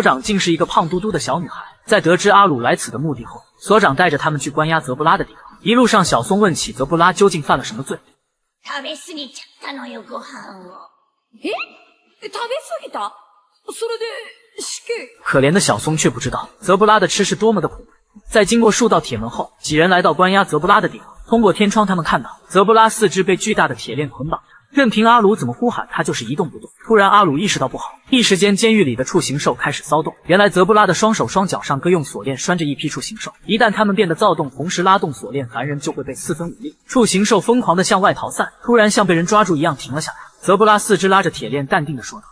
所长竟是一个胖嘟嘟的小女孩。在得知阿鲁来此的目的后，所长带着他们去关押泽布拉的地方。一路上，小松问起泽布拉究竟犯了什么罪。食べ過ぎちゃったのよ、ご飯を。食べ過ぎた？それで死刑？可怜的小松却不知道泽布拉的吃是多么的苦。在经过数道铁门后，几人来到关押泽布拉的地方。通过天窗，他们看到泽布拉四肢被巨大的铁链捆绑着。 任凭阿鲁怎么呼喊，他就是一动不动。突然，阿鲁意识到不好，一时间监狱里的畜行兽开始骚动。原来泽布拉的双手双脚上各用锁链拴着一批畜行兽，一旦他们变得躁动，同时拉动锁链，凡人就会被四分五裂。畜行兽疯狂地向外逃散，突然像被人抓住一样停了下来。泽布拉四肢拉着铁链，淡定地说道：“